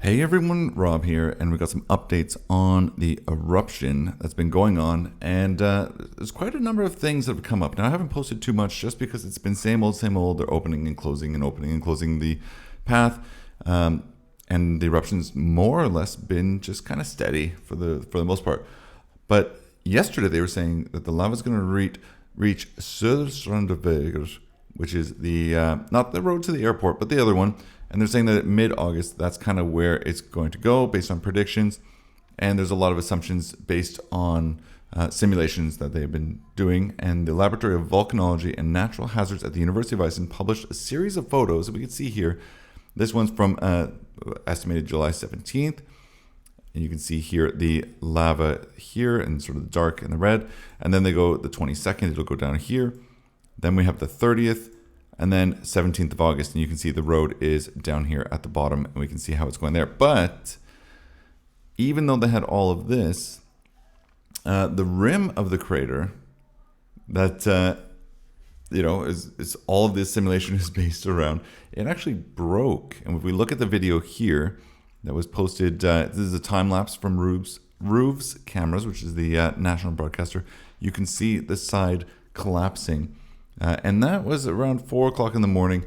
Hey everyone, Rob here, and we've got some updates on the eruption that's been going on, and there's quite a number of things that have come up. Now, I haven't posted too much just because it's been same old, same old. They're opening and closing and opening and closing the path, and the eruption's more or less been just kind of steady for the most part. But yesterday they were saying that the lava is going to reach Söderstrandsvägar, which is the not the road to the airport, but the other one. And they're saying that mid-August, that's kind of where it's going to go based on predictions. And there's a lot of assumptions based on simulations that they've been doing. And the Laboratory of Volcanology and Natural Hazards at the University of Iceland published a series of photos that we can see here. This one's from estimated July 17th. And you can see here the lava here and sort of the dark and the red. And then they go the 22nd, it'll go down here. Then we have the 30th. And then 17th of August, and you can see the road is down here at the bottom, and we can see how it's going there. But even though they had all of this, the rim of the crater that is all of this simulation is based around, it actually broke. And if we look at the video here that was posted, this is a time lapse from Roof's cameras, which is the national broadcaster. You can see the side collapsing. And that was around 4 o'clock in the morning,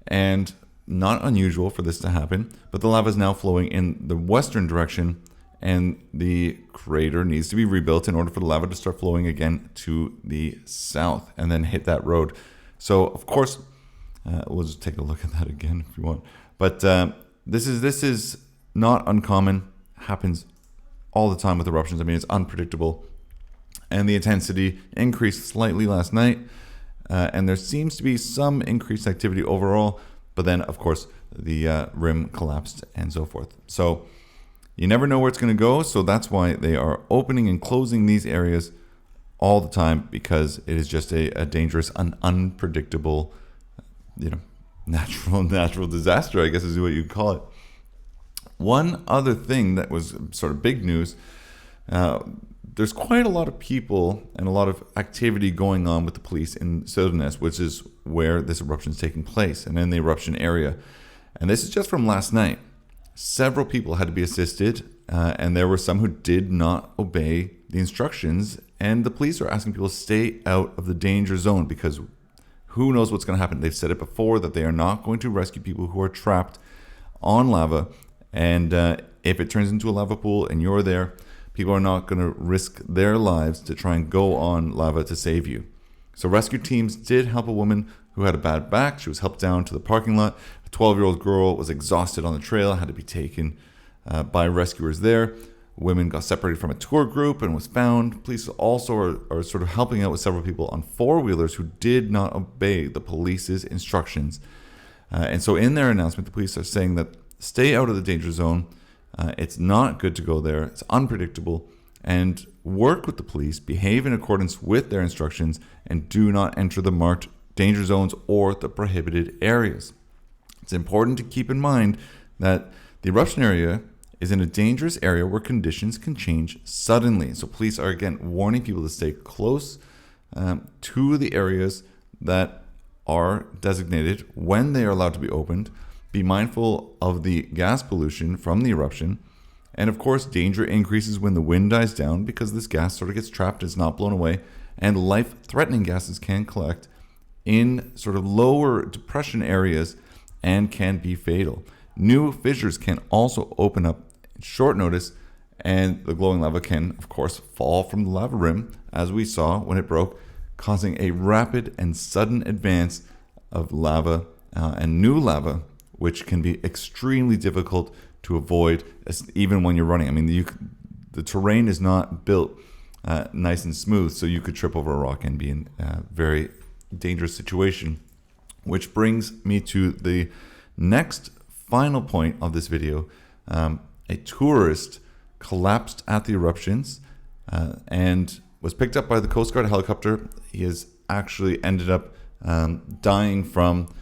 and not unusual for this to happen. But the lava is now flowing in the western direction, and the crater needs to be rebuilt in order for the lava to start flowing again to the south and then hit that road. So, of course, we'll just take a look at that again if you want. But this is not uncommon. Happens all the time with eruptions. I mean, it's unpredictable. And the intensity increased slightly last night. And there seems to be some increased activity overall, but then, of course, the rim collapsed and so forth. So you never know where it's going to go. So that's why they are opening and closing these areas all the time, because it is just a dangerous and unpredictable, natural disaster, I guess is what you'd call it. One other thing that was sort of big news. There's quite a lot of people and a lot of activity going on with the police in Södernes, which is where this eruption is taking place, and in the eruption area. And this is just from last night. Several people had to be assisted, and there were some who did not obey the instructions. And the police are asking people to stay out of the danger zone, because who knows what's going to happen. They've said it before that they are not going to rescue people who are trapped on lava. And if it turns into a lava pool and you're there, people are not going to risk their lives to try and go on lava to save you. So rescue teams did help a woman who had a bad back. She was helped down to the parking lot. A 12-year-old girl was exhausted on the trail, had to be taken by rescuers there. Women got separated from a tour group and was found. Police also are sort of helping out with several people on four-wheelers who did not obey the police's instructions. And so in their announcement, the police are saying that stay out of the danger zone. It's not good to go there. It's unpredictable. And work with the police, behave in accordance with their instructions, and do not enter the marked danger zones or the prohibited areas. It's important to keep in mind that the eruption area is in a dangerous area where conditions can change suddenly. So police are again warning people to stay close to the areas that are designated when they are allowed to be opened. Be mindful of the gas pollution from the eruption. And of course, danger increases when the wind dies down, because this gas sort of gets trapped, it's not blown away. And life-threatening gases can collect in sort of lower depression areas and can be fatal. New fissures can also open up at short notice, and the glowing lava can, of course, fall from the lava rim, as we saw when it broke, causing a rapid and sudden advance of lava and new lava, which can be extremely difficult to avoid, even when you're running. I mean, the terrain is not built nice and smooth, so you could trip over a rock and be in a very dangerous situation. Which brings me to the next final point of this video. A tourist collapsed at the eruptions and was picked up by the Coast Guard helicopter. He has actually ended up dying from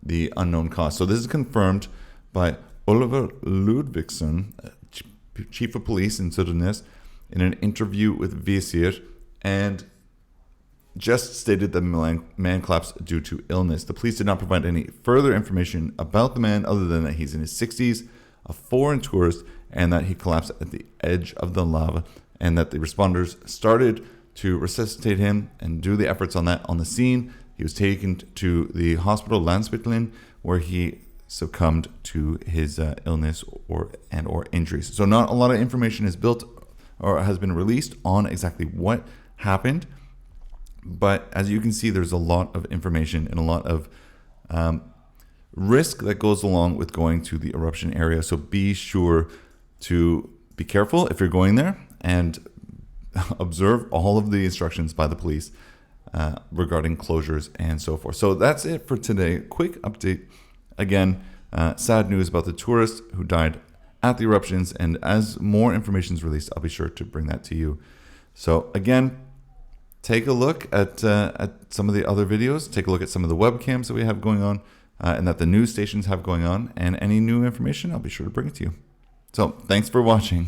the unknown cause. So this is confirmed by Oliver Ludvigsson, chief of police in Södernes, in an interview with Visir, and just stated that the man collapsed due to illness. The police did not provide any further information about the man other than that he's in his 60s, a foreign tourist, and that he collapsed at the edge of the lava, and that the responders started to resuscitate him and do the efforts on that on the scene. He was taken to the hospital Landspitalen, where he succumbed to his illness or injuries. So not a lot of information is built or has been released on exactly what happened, but as you can see, there's a lot of information and a lot of risk that goes along with going to the eruption area. So be sure to be careful if you're going there and observe all of the instructions by the police regarding closures and so forth. So that's it for today. Quick update. Again, sad news about the tourist who died at the eruptions, and as more information is released, I'll be sure to bring that to you. So again, take a look at some of the other videos, take a look at some of the webcams that we have going on, and that the news stations have going on, and any new information, I'll be sure to bring it to you. So thanks for watching.